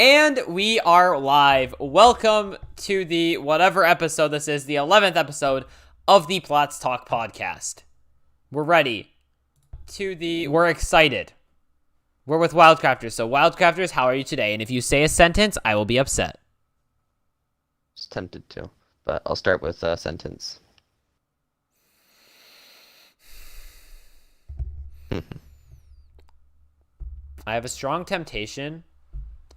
And we are live. Welcome to the whatever episode this is, the 11th episode of the PlatsTalk podcast. We're ready. We're excited. We're with Wildcrafters. So Wildcrafters, how are you today? And if you say a sentence, I will be upset. Just tempted to, but I'll start with a sentence. I have a strong temptation.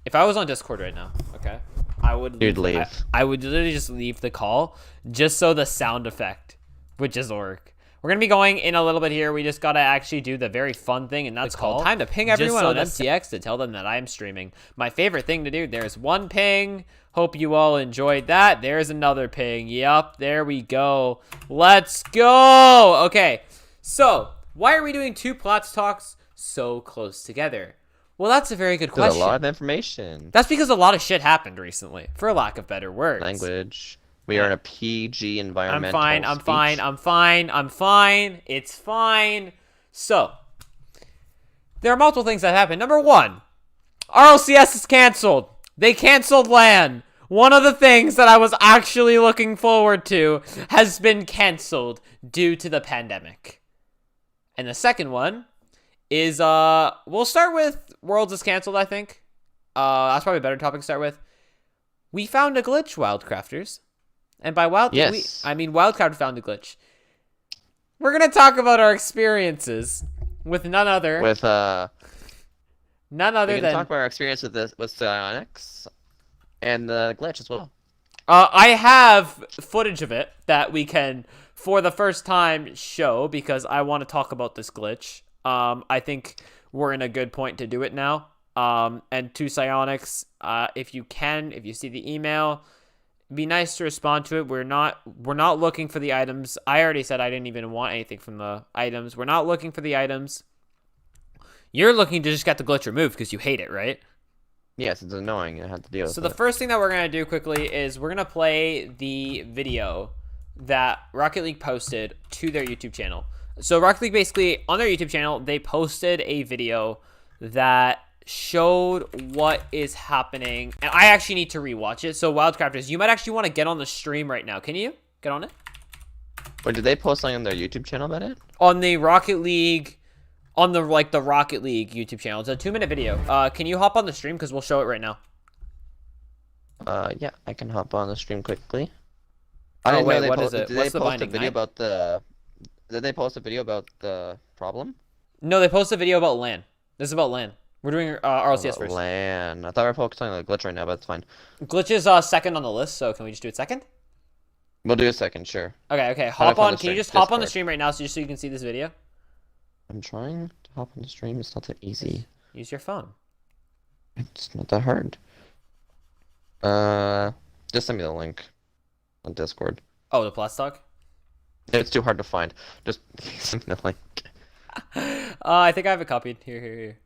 If I was on Discord right now, okay, I would leave. I would literally just leave the call just so the sound effect would just work. We're going to be going in a little bit here. We just got to actually do the very fun thing, and that's called time to ping everyone on MTX to tell them that I am streaming. My favorite thing to do. There's one ping. Hope you all enjoyed that. There's another ping. Yup, there we go. Let's go. Okay, so why are we doing two Plats Talks so close together? Well, that's a very good question. A lot of information. That's because a lot of shit happened recently, for lack of better words. Language. We are in a PG environmental I'm fine. It's fine. So, there are multiple things that happened. Number one, RLCS is canceled. They canceled LAN. One of the things that I was actually looking forward to has been canceled due to the pandemic. And the second one is, we'll start with Worlds is canceled, I think. That's probably a better topic to start with. We found a glitch, Wildcrafters. And by I mean Wildcraft found a glitch. We're going to talk about our experiences with none other than... talk about our experience with Psionics and the glitch as well. I have footage of it that we can, for the first time, show because I want to talk about this glitch. I think we're in a good point to do it now. And to Psionics, if you see the email, be nice to respond to it. We're not looking for the items. I already said I didn't even want anything from the items. We're not looking for the items. You're looking to just get the glitch removed because you hate it, right? Yes, it's annoying. I have to deal with it. So the first thing that we're going to do quickly is we're going to play the video that Rocket League posted to their YouTube channel. So Rocket League, basically, on their YouTube channel, they posted a video that showed what is happening. And I actually need to rewatch it. So Wildcrafters, you might actually want to get on the stream right now. Can you get on it? Wait, did they post something on their YouTube channel about it? On the Rocket League, on the Rocket League YouTube channel. It's a 2-minute video. Can you hop on the stream? Because we'll show it right now. Yeah, I can hop on the stream quickly. What is it? What's the binding? Did they post a video about the problem? No, they posted a video about LAN. This is about LAN. We're doing RLCS first. LAN. I thought we were focusing on the glitch right now, but it's fine. Glitch is second on the list, so can we just do it second? We'll do a second, sure. Okay. Hop on. Can you just hop on the stream right now, so you can see this video? I'm trying to hop on the stream. It's not that easy. Use your phone. It's not that hard. Just send me the link on Discord. Oh, the PlatsTalk? It's too hard to find. Just send me the link. I think I have it copied. Here.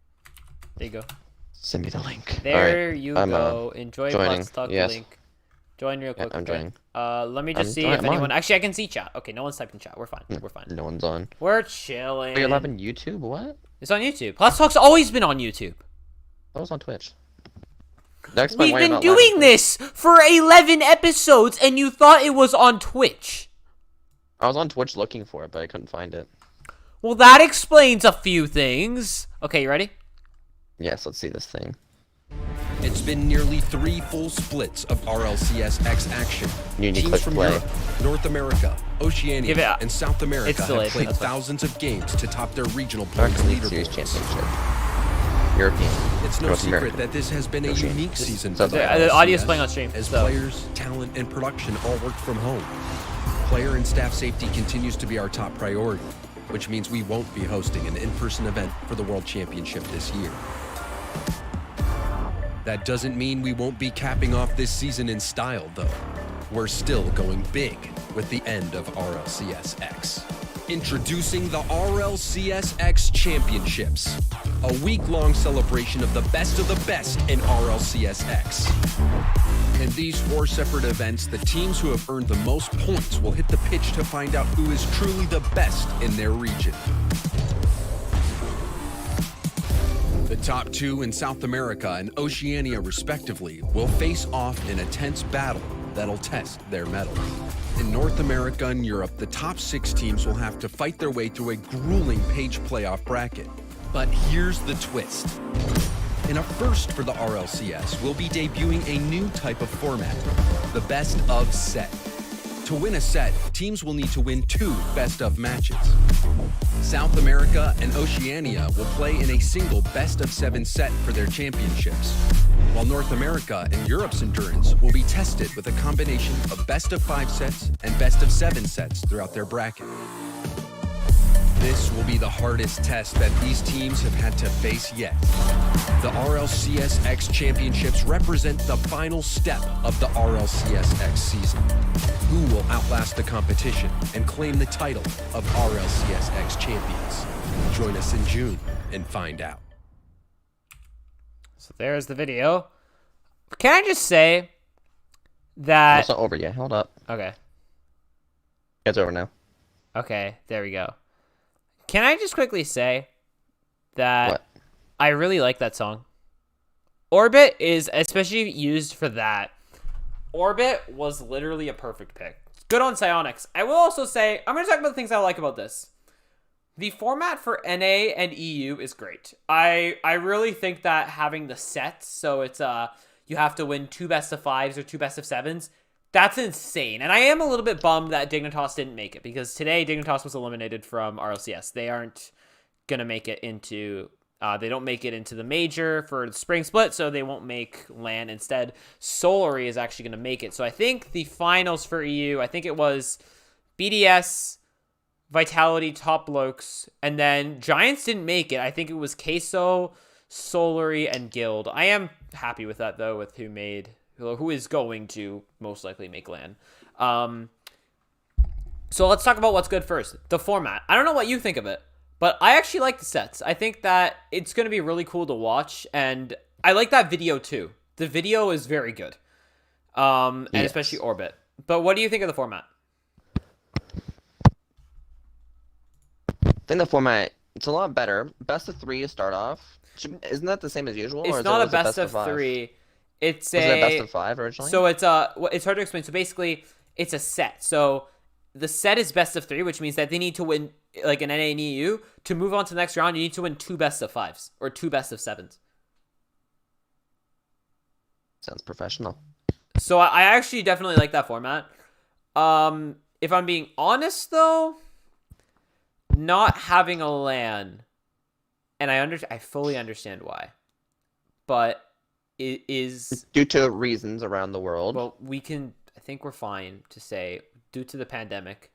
There you go. Send me the link. There you go. Enjoy PlatsTalk link. Join real quick. I'm joining. Let me just see if anyone... Actually, I can see chat. Okay, no one's typing chat. We're fine. No one's on. We're chilling. Are you live on YouTube? What? It's on YouTube. PlatsTalk's always been on YouTube. I was on Twitch. We've been doing this for 11 episodes, and you thought it was on Twitch. I was on Twitch looking for it, but I couldn't find it. Well, that explains a few things. Okay, you ready? Yes, let's see this thing. It's been nearly 3 full splits of RLCS X action. Teams from Europe, North America, Oceania, and South America have played thousands of games to top their regional points leaderboards. European. It's no secret that this has been a unique season for the audio's playing on stream. As players, talent, and production all work from home. Player and staff safety continues to be our top priority, which means we won't be hosting an in-person event for the World Championship this year. That doesn't mean we won't be capping off this season in style, though. We're still going big with the end of RLCS X. Introducing the RLCS X Championships, a week-long celebration of the best in RLCS X. In these 4 separate events, the teams who have earned the most points will hit the pitch to find out who is truly the best in their region. The The top two in South America and Oceania, respectively, will face off in a tense battle that'll test their mettle. In North America and Europe, the top 6 teams will have to fight their way through a grueling page playoff bracket. But here's the twist. In a first for the RLCS, we'll be debuting a new type of format, the best of set. To win a set, teams will need to win 2 best of matches. South America and Oceania will play in a single best of 7 set for their championships, while North America and Europe's endurance will be tested with a combination of best of 5 sets and best of 7 sets throughout their bracket. This will be the hardest test that these teams have had to face yet. The RLCS-X Championships represent the final step of the RLCS-X season. Who will outlast the competition and claim the title of RLCS-X champions? Join us in June and find out. So there's the video. Can I just say that... It's not over yet. Hold up. Okay. It's over now. Okay, there we go. Can I just quickly say that What? I really like that song. Orbit is especially used for that. Orbit was literally a perfect pick. Good on Psyonix. I will also say, I'm going to talk about the things I like about this. The format for NA and EU is great. I really think that having the sets, so it's you have to win 2 best of 5s or 2 best of 7s, that's insane. And I am a little bit bummed that Dignitas didn't make it, because today Dignitas was eliminated from RLCS. They aren't going to make it into... they don't make it into the major for the spring split, so they won't make LAN. Instead, Solary is actually going to make it. So I think the finals for EU, I think it was BDS, Vitality, Top Blokes, and then Giants didn't make it. I think it was Queso, Solary, and Guild. I am happy with that, though, with who is going to most likely make LAN. So let's talk about what's good first. The format. I don't know what you think of it, but I actually like the sets. I think that it's going to be really cool to watch, and I like that video too. The video is very good, and Yes. especially Orbit. But what do you think of the format? I think the format, it's a lot better. Best of 3 to start off. Isn't that the same as usual? or It's is not it a best of 5? 3. It's Was it a best of 5 originally? So it's it's hard to explain. So basically, it's a set. So the set is best of 3, which means that they need to win like an NA and EU to move on to the next round. You need to win 2 best of 5s or 2 best of 7s. Sounds professional. So I actually definitely like that format. If I'm being honest though, not having a LAN, and I fully understand why, but it is Due to reasons around the world. well, I think we're fine to say due to the pandemic.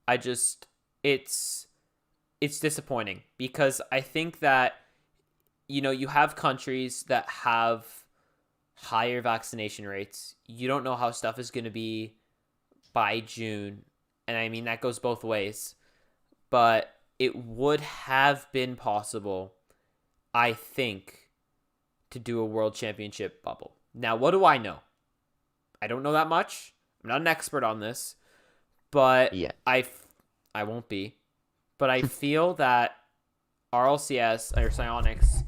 It's disappointing, because I think that, you have countries that have higher vaccination rates. You don't know how stuff is going to be by June. And I mean, that goes both ways. But it would have been possible, I think, to do a world championship bubble. Now, what do I know? I don't know that much. I'm not an expert on this. But Yeah. I won't be. But I feel that RLCS or Psyonix,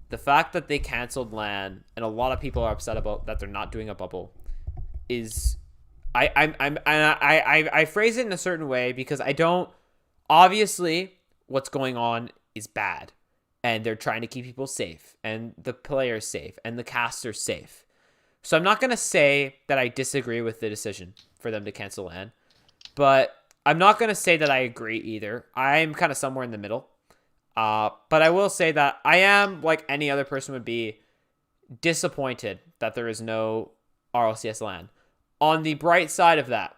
the fact that they canceled LAN and a lot of people are upset about that they're not doing a bubble is I phrase it in a certain way because I don't, obviously what's going on is bad and they're trying to keep people safe and the players safe and the casters safe. So I'm not going to say that I disagree with the decision for them to cancel LAN, but I'm not going to say that I agree either. I'm kind of somewhere in the middle. But I will say that I am, like any other person would be, disappointed that there is no RLCS LAN. On the bright side of that,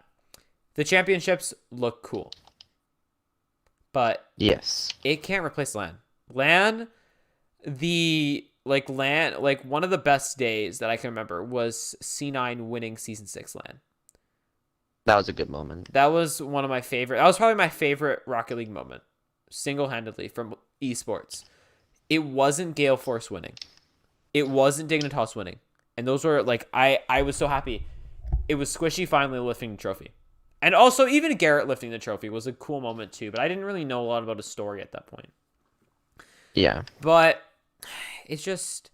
the championships look cool. But Yes. it can't replace LAN. LAN, one of the best days that I can remember was C9 winning Season 6 LAN. That was a good moment. That was one of my favorite. That was probably my favorite Rocket League moment, single-handedly, from esports. It wasn't Gale Force winning. It wasn't Dignitas winning. And those were, like, I was so happy. It was Squishy finally lifting the trophy. And also, even Garrett lifting the trophy was a cool moment, too. But I didn't really know a lot about his story at that point. Yeah. But it's just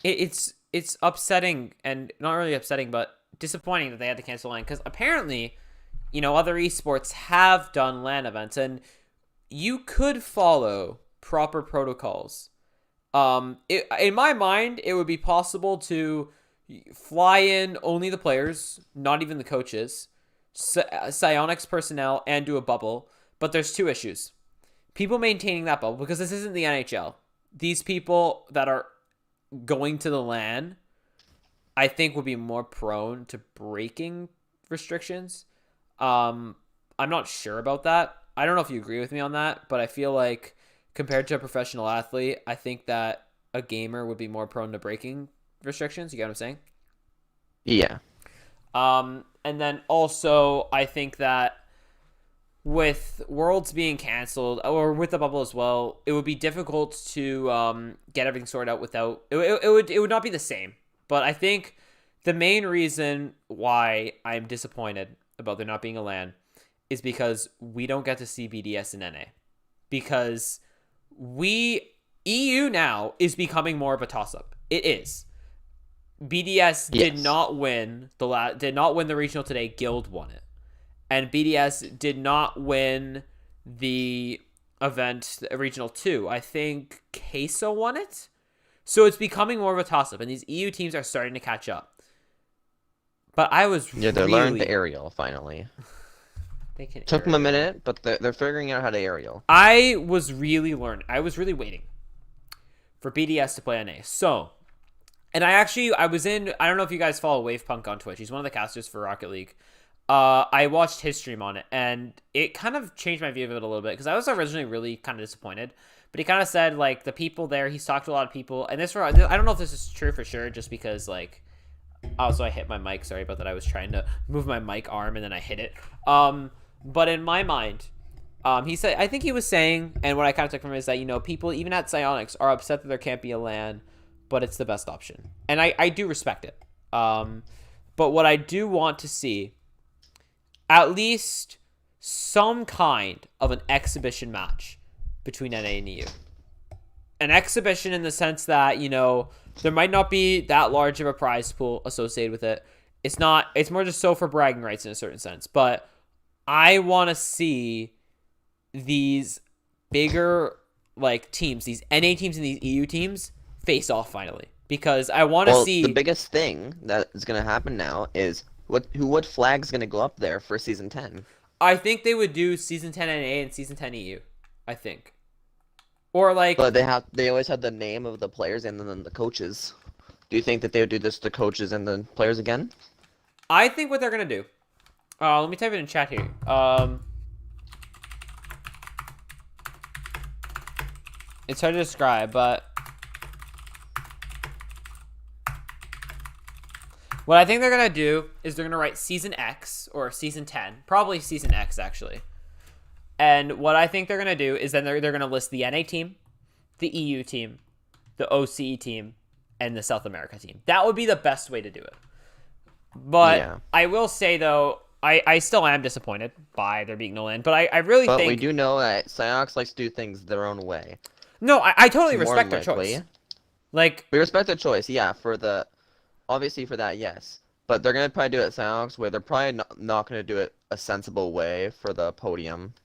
it's upsetting, and not really upsetting, but disappointing that they had to cancel LAN, because apparently, other esports have done LAN events, and you could follow proper protocols. In my mind, it would be possible to fly in only the players, not even the coaches, Psyonix personnel, and do a bubble. But there's two issues. People maintaining that bubble, because this isn't the NHL. These people that are going to the LAN, I think, would be more prone to breaking restrictions. I'm not sure about that. I don't know if you agree with me on that, but I feel like compared to a professional athlete, I think that a gamer would be more prone to breaking restrictions. You get what I'm saying? Yeah. And then also, I think that with Worlds being canceled, or with the bubble as well, it would be difficult to get everything sorted out without it would not be the same. But I think the main reason why I'm disappointed about there not being a LAN is because we don't get to see BDS and NA. Because EU now is becoming more of a toss-up. It is. BDS did not win the regional today. Guild won it. And BDS did not win the event, the Regional 2. I think Queso won it. So it's becoming more of a toss-up, and these EU teams are starting to catch up. But I was they're learning the aerial, finally. They can Took them a minute, but they're figuring out how to aerial. I was really waiting for BDS to play NA. So, and I don't know if you guys follow Wavepunk on Twitch. He's one of the casters for Rocket League. I watched his stream on it, and it kind of changed my view of it a little bit, because I was originally really kind of disappointed. But he kind of said, like, the people there, he's talked to a lot of people, and I don't know if this is true for sure, just because, like, also I hit my mic, sorry about that. I was trying to move my mic arm, and then I hit it. But in my mind, he said, I think he was saying, and what I kind of took from it is that, people, even at Psyonix, are upset that there can't be a LAN, but it's the best option. And I do respect it. But what I do want to see, at least some kind of an exhibition match between NA and EU. An exhibition in the sense that, there might not be that large of a prize pool associated with it. It's more just so for bragging rights in a certain sense. But I want to see these bigger, like, teams, these NA teams and these EU teams face off finally. Because I want to see... the biggest thing that is going to happen now is what flag's going to go up there for Season 10? I think they would do Season 10 NA and Season 10 EU. I think. Or, like... But they always had the name of the players and then the coaches. Do you think that they would do this to coaches and the players again? I think what they're going to do... let me type it in chat here. It's hard to describe, but... What I think they're going to do is they're going to write Season X or Season 10. Probably Season X, actually. And what I think they're going to do is then they're going to list the NA team, the EU team, the OCE team, and the South America team. That would be the best way to do it. But yeah. I will say, though, I still am disappointed by there being no LAN. But I really think... But we do know that Psyonix likes to do things their own way. No, I totally respect their choice. Like... We respect their choice, yeah, obviously for that, yes. But they're going to probably do it at Psyonix where they're probably not going to do it a sensible way for the podium.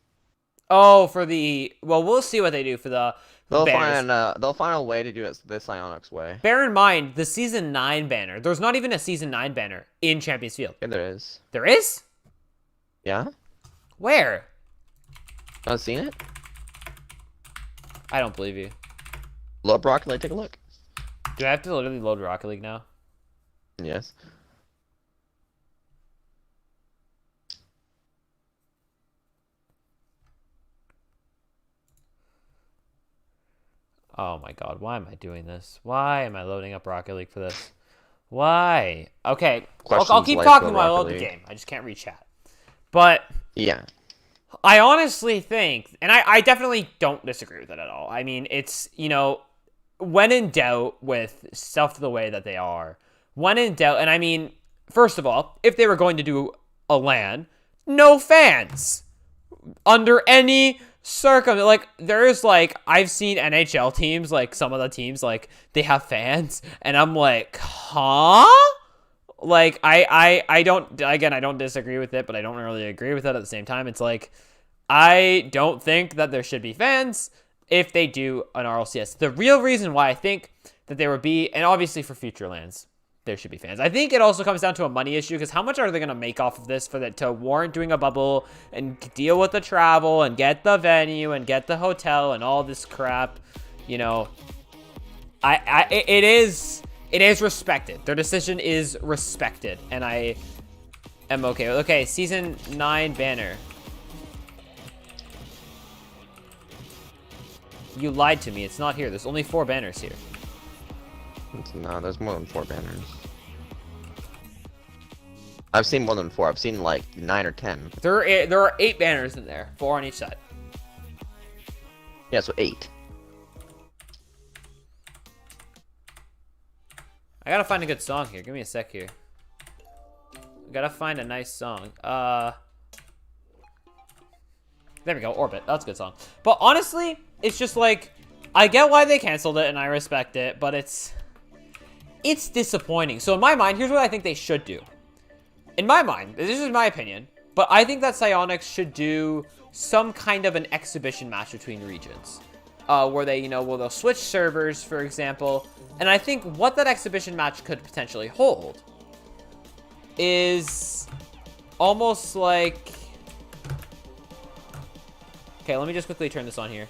Oh, for the... Well, we'll see what they do for the they'll banners. They'll find a way to do it the Psyonix way. Bear in mind, the Season 9 banner. There's not even a Season 9 banner in Champions Field. Yeah, there is. There is? Yeah? Where? Not seen it? I don't believe you. Load Rocket League, take a look. Do I have to literally load Rocket League now? Yes. Oh my god, why am I doing this? Why am I loading up Rocket League for this? Why? Okay, I'll keep talking while I load the game. I just can't read chat. But... Yeah. I honestly think, and I definitely don't disagree with it at all. I mean, it's, when in doubt with stuff the way that they are, when in doubt, and I mean, first of all, if they were going to do a LAN, no fans. Under any like there's like I've seen NHL teams, like some of the teams, like they have fans, and I'm like, huh? Like I don't, again, I don't disagree with it, but I don't really agree with it at the same time. It's like I don't think that there should be fans if they do an RLCS. The real reason why I think that there would be, and obviously for future lands, there should be fans. I think it also comes down to a money issue, because how much are they going to make off of this for that to warrant doing a bubble and deal with the travel and get the venue and get the hotel and all this crap? You know, it is respected. Their decision is respected, and I am okay with. Okay, season 9 banner. You lied to me. It's not here. There's only 4 banners here. No, there's more than 4 banners. I've seen more than 4. I've seen like 9 or 10. There are 8 banners in there, 4 on each side. Yeah, so 8. I gotta find a good song here. Give me a sec here. I gotta find a nice song. There we go. Orbit. That's a good song. But honestly, it's just like, I get why they canceled it and I respect it, but it's disappointing. So in my mind, here's what I think they should do. In my mind, this is my opinion, but I think that Psyonix should do some kind of an exhibition match between regions. Where they, they'll switch servers, for example. And I think what that exhibition match could potentially hold is almost like... Okay, let me just quickly turn this on here.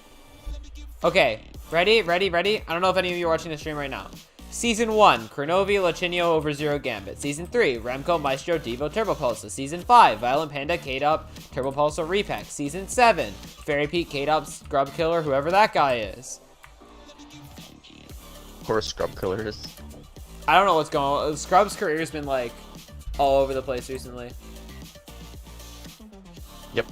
Okay, ready? I don't know if any of you are watching the stream right now. Season 1, Kronovi, Lachinio over Zero Gambit. Season 3, Remco, Maestro, Devo, Turbo Pulsa. Season 5, Violent Panda, K-Dub, Turbo Pulsa, Repack. Season 7, Fairy Pete, K-Dub, Scrub Killer, whoever that guy is. Of course, Scrub Killer is. I don't know what's going on. Scrub's career's been, like, all over the place recently. Yep.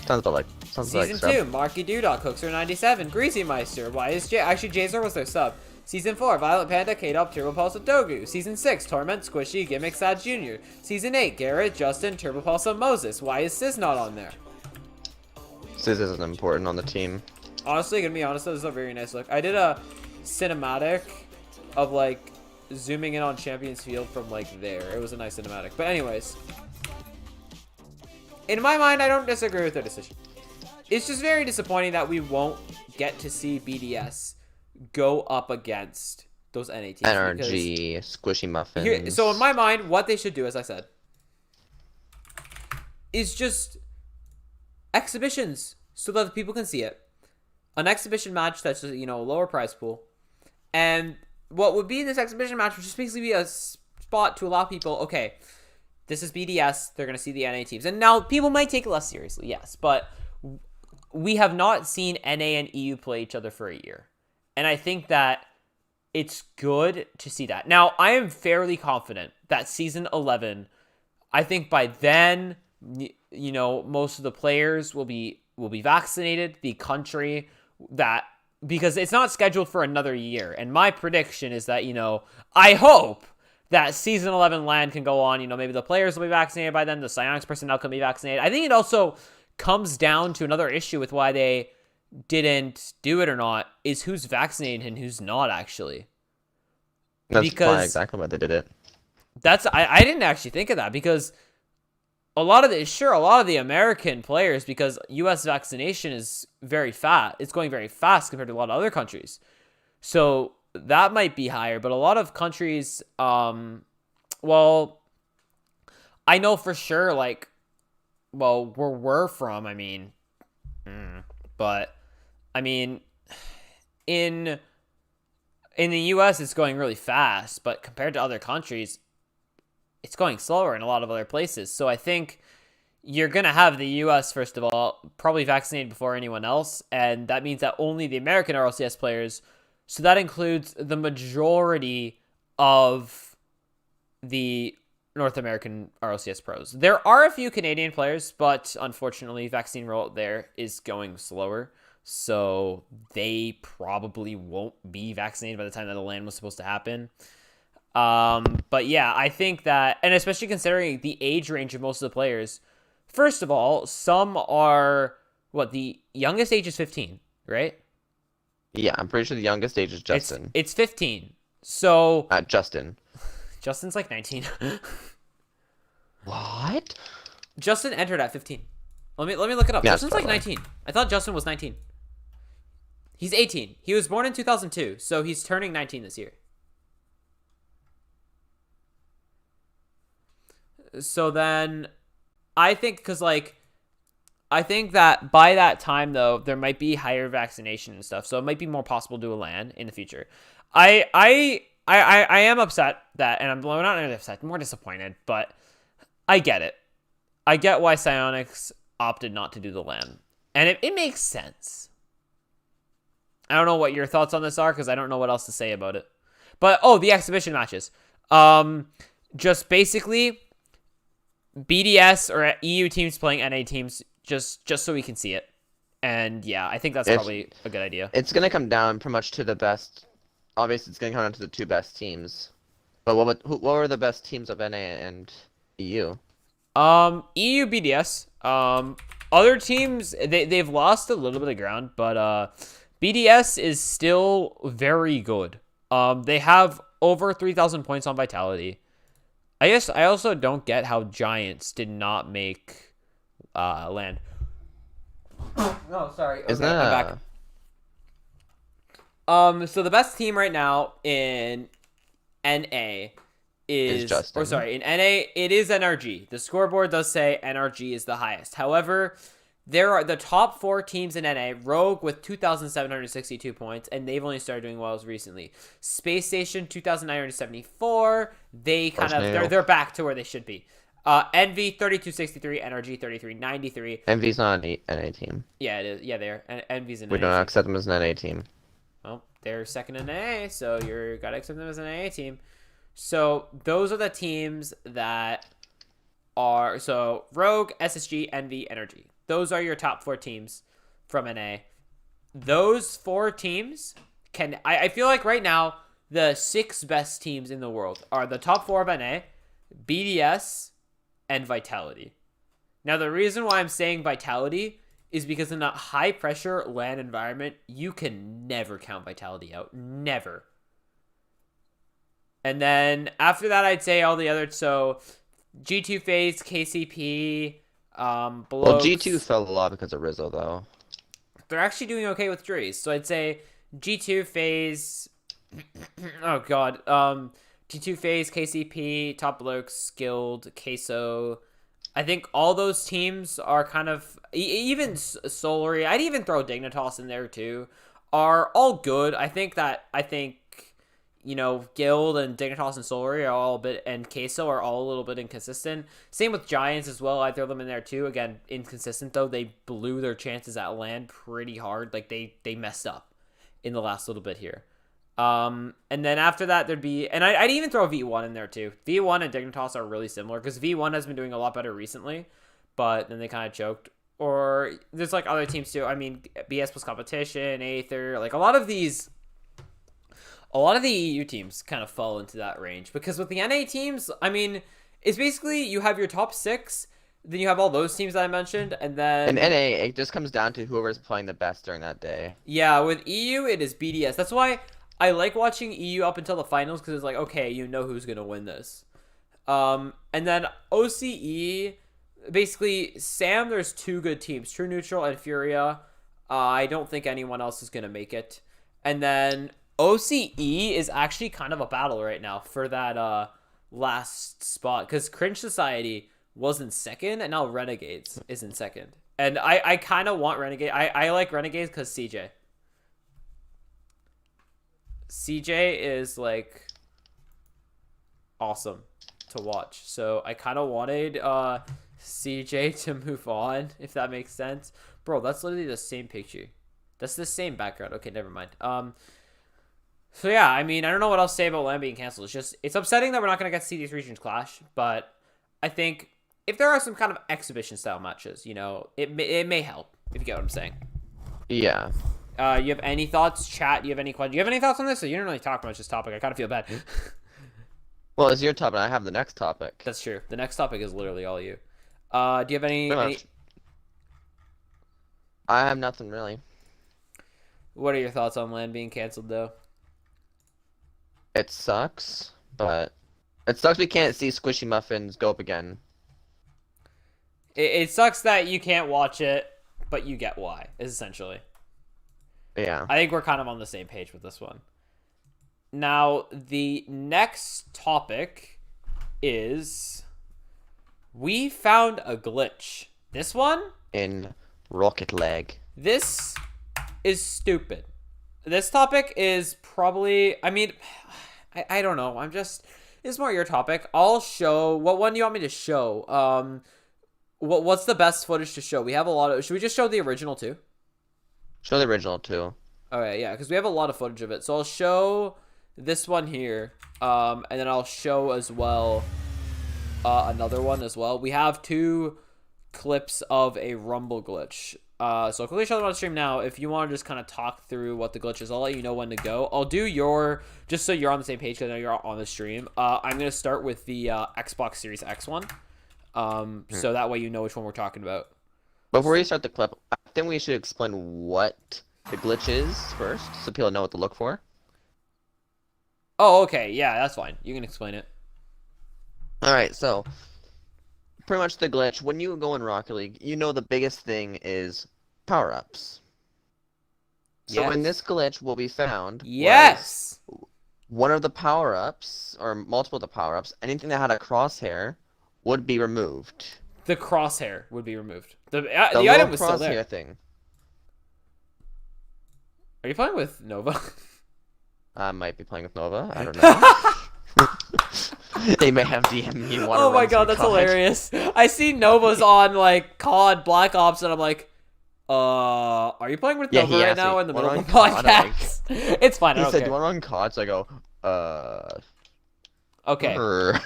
Sounds like Season 2, Marky Dudok, Hookser 97, Greasy Meister. Why is actually Jazer was their sub. Season 4, Violent Panda, K-Dub, Turbo Pulse, Dogu. Season 6, Torment, Squishy, Gimmick Sad Jr. Season 8, Garrett, Justin, Turbo Pulse, Moses. Why is Sis not on there? Sis isn't important on the team. Honestly, gonna be honest, this is a very nice look. I did a cinematic of, like, zooming in on Champions Field from, like, there. It was a nice cinematic. But anyways, in my mind, I don't disagree with their decision. It's just very disappointing that we won't get to see BDS go up against those NA teams. NRG, Squishy Muffins. So in my mind, what they should do, as I said, is just exhibitions so that the people can see it. An exhibition match that's just, a lower prize pool. And what would be this exhibition match would just basically be a spot to allow people, okay, this is BDS, they're going to see the NA teams. And now people might take it less seriously, yes, but we have not seen NA and EU play each other for a year. And I think that it's good to see that. Now, I am fairly confident that Season 11, I think by then, most of the players will be vaccinated. The country that, because it's not scheduled for another year. And my prediction is that, I hope that Season 11 LAN can go on. Maybe the players will be vaccinated by then. The Psyonix personnel can be vaccinated. I think it also comes down to another issue with why they didn't do it or not, is who's vaccinated and who's not, actually. That's exactly why they did it. I didn't actually think of that, because a lot of the American players, because US vaccination is very fast. It's going very fast compared to a lot of other countries. So that might be higher, but a lot of countries, well, I know for sure, like, well, where we're from, but in the US, it's going really fast, but compared to other countries, it's going slower in a lot of other places. So I think you're going to have the US, first of all, probably vaccinated before anyone else, and that means that only the American RLCS players, so that includes the majority of the North American RLCS pros. There are a few Canadian players, but unfortunately, vaccine rollout there is going slower. So they probably won't be vaccinated by the time that the LAN was supposed to happen. But yeah, I think that, and especially considering the age range of most of the players, first of all, some are What, the youngest age is 15, right? Yeah, I'm pretty sure the youngest age is Justin. It's 15. So Justin. Justin's like 19. What? Justin entered at 15. Let me look it up. Yeah, Justin's like probably. 19. I thought Justin was 19. He's 18. He was born in 2002, so he's turning 19 this year. So then I think I think that by that time though there might be higher vaccination and stuff, so it might be more possible to do a LAN in the future. I am upset that, and I'm not really upset, more disappointed, but I get it. I get why Psyonix opted not to do the LAN, and it makes sense. I don't know what your thoughts on this are because I don't know what else to say about it. But the exhibition matches. Just basically BDS or EU teams playing NA teams just so we can see it. And yeah, I think that's probably a good idea. It's gonna come down pretty much to the best. Obviously, it's gonna come down to the two best teams. But what were the best teams of NA and EU? EU BDS. Other teams they've lost a little bit of ground, but BDS is still very good. They have over 3,000 points on Vitality. I guess I also don't get how Giants did not make land. Oh, sorry. Okay, Isn't I'm back. So the best team right now in NA is Justin. or sorry, in NA it is NRG. The scoreboard does say NRG is the highest. However, there are the top 4 teams in NA: Rogue with 2,762 points, and they've only started doing well recently. Space Station 2,974. They they're back to where they should be. Envy 3263, NRG 3393. Envy's not an NA team. Yeah, it is. Yeah, they are. Envy's an We NA don't team. accept them as an NA team. Well, they're second in NA, so you're gotta accept them as an NA team. So those are the teams that are Rogue, SSG, Envy, NRG. Those are your top 4 teams from NA. Those 4 teams I feel like right now the 6 best teams in the world are the top 4 of NA, BDS, and Vitality. Now the reason why I'm saying Vitality is because in a high pressure LAN environment, you can never count Vitality out. Never. And then after that, I'd say all the other, so G2 FaZe, KCP, Well, Blokes. G2 fell a lot because of Rizzo, though. They're actually doing okay with Drees. So I'd say G2 FaZe. Oh god. G2 FaZe, KCP, Top Blokes, Skilled, Queso. I think all those teams are kind of even Solary. I'd even throw Dignitas in there too. Are all good. I think Guild and Dignitas and Solary are all a bit, and Queso are all a little bit inconsistent. Same with Giants as well. I throw them in there too. Again, inconsistent though. They blew their chances at LAN pretty hard. Like they messed up in the last little bit here. And then after that there'd be, and I'd even throw V1 in there too. V1 and Dignitas are really similar because V1 has been doing a lot better recently, but then they kind of choked. Or there's like other teams too. I mean, BS plus competition, Aether, like a lot of the EU teams kind of fall into that range because with the NA teams, I mean, it's basically you have your top 6, then you have all those teams that I mentioned, and then In NA, it just comes down to whoever's playing the best during that day. yeah, with EU it is BDS. That's why I like watching EU up until the finals because it's like, okay, you know who's gonna win this. And then OCE, basically Sam. There's 2 good teams, True Neutral and Furia. I don't think anyone else is gonna make it, and then OCE is actually kind of a battle right now for that last spot because Cringe Society was in second and now Renegades is in second. And I kind of want Renegade. I like Renegades because CJ. CJ is like awesome to watch. So I kind of wanted CJ to move on, if that makes sense. Bro, that's literally the same picture. That's the same background. Okay, never mind. So yeah, I mean, I don't know what else to say about LAN being canceled. It's upsetting that we're not going to get to see these regions clash, but I think if there are some kind of exhibition style matches, it may help, if you get what I'm saying. Yeah. You have any thoughts, chat? Do you have any questions? Do you have any thoughts on this? So you didn't really talk much this topic. I kind of feel bad. Well, it's your topic. I have the next topic. That's true. The next topic is literally all you. Do you have any? I have nothing really. What are your thoughts on LAN being canceled, though? It sucks, but it sucks we can't see Squishy Muffins go up again. It sucks that you can't watch it, but you get why, essentially. Yeah. I think we're kind of on the same page with this one. Now, the next topic is we found a glitch. This one? In Rocket Leg. This is stupid. This topic is probably, I mean, I don't know. It's more your topic. I'll show, what one do you want me to show? What's the best footage to show? We have a lot of, should we just show the original too? Show the original too. Okay, yeah, because we have a lot of footage of it. So I'll show this one here, and then I'll show as well another one as well. We have 2 clips of a Rumble glitch. So I'll quickly show them on stream now. If you want to just kind of talk through what the glitch is, I'll let you know when to go. I'll do just so you're on the same page because I know you're on the stream. I'm going to start with the Xbox Series X one, so that way you know which one we're talking about. Before we start the clip, I think we should explain what the glitch is first, so people know what to look for. Oh, okay. Yeah, that's fine. You can explain it. Alright, so pretty much the glitch, when you go in Rocket League, you know the biggest thing is power-ups. So Yes. in this glitch, what we found Yes! was one of the power-ups, or multiple of the power-ups, anything that had a crosshair would be removed. The crosshair would be removed. The The item was still crosshair there. thing. Are you playing with Nova? I might be playing with Nova, I don't know. They may have DM'd me one. Oh my god, that's hilarious. I see Nova's on like COD Black Ops and I'm like, are you playing with Yeah, Nova he right asked now me, in the "Wanna middle of the run COD?" I'm like- podcast? It's fine, I He don't said, care. "Do you want to run COD?" So I go, Okay, "Brr."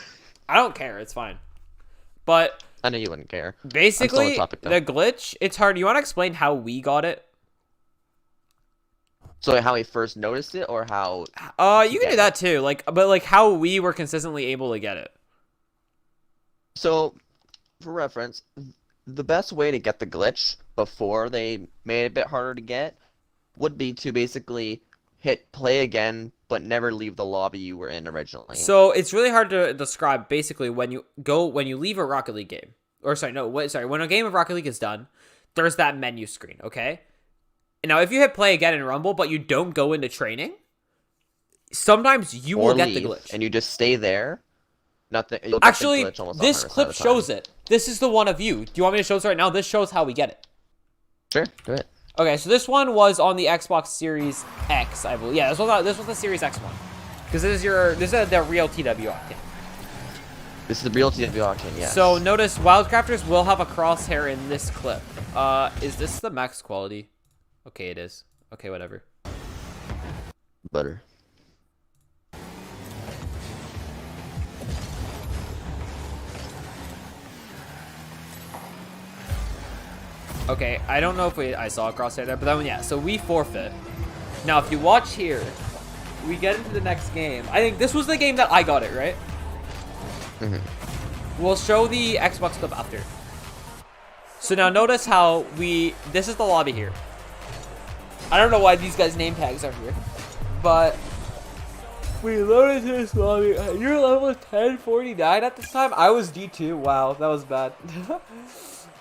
I don't care, it's fine. But I know you wouldn't care. basically, topic, though. the glitch, it's hard. You want to explain how we got it? So how he first noticed it, or how? You can do that too, but how we were consistently able to get it. So, for reference, the best way to get the glitch before they made it a bit harder to get would be to basically hit play again, but never leave the lobby you were in originally. So it's really hard to describe. Basically, when you leave a Rocket League game, when a game of Rocket League is done, there's that menu screen. Okay. And now, if you hit play again in Rumble, but you don't go into training, sometimes you will get the glitch. And you just stay there. Nothing. Actually, this clip shows it. This is the one of you. Do you want me to show this right now? This shows how we get it. Sure, do it. Okay, so this one was on the Xbox Series X, I believe. Yeah, this was the Series X one. Because this is the real TW Octane. This is the real TW Octane, yes. So notice Wildcrafters will have a crosshair in this clip. Is this the max quality? Okay, it is. Okay, whatever. Butter. Okay, I don't know if I saw a crosshair there, but then yeah, so we forfeit. Now, if you watch here, we get into the next game. I think this was the game that I got it, right? Mm-hmm. We'll show the Xbox clip after. So now notice how this is the lobby here. I don't know why these guys' name tags are here, but we loaded to this lobby. You're level 1049 at this time? I was D2. Wow, that was bad.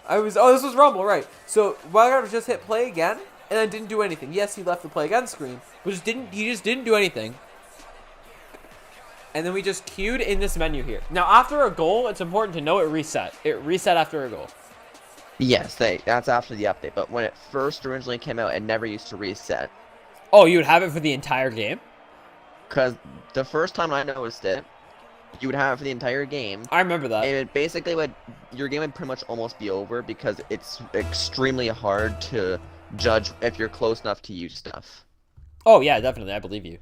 this was Rumble, right. So Wildcard just hit play again and then didn't do anything. Yes, he left the play again screen, but he just didn't do anything. And then we just queued in this menu here. Now, after a goal, it's important to know it reset. It reset after a goal. Yes, that's after the update, but when it first originally came out, it never used to reset. Oh, you would have it for the entire game? Because the first time I noticed it, you would have it for the entire game. I remember that. And it basically your game would pretty much almost be over because it's extremely hard to judge if you're close enough to use stuff. Oh, yeah, definitely. I believe you.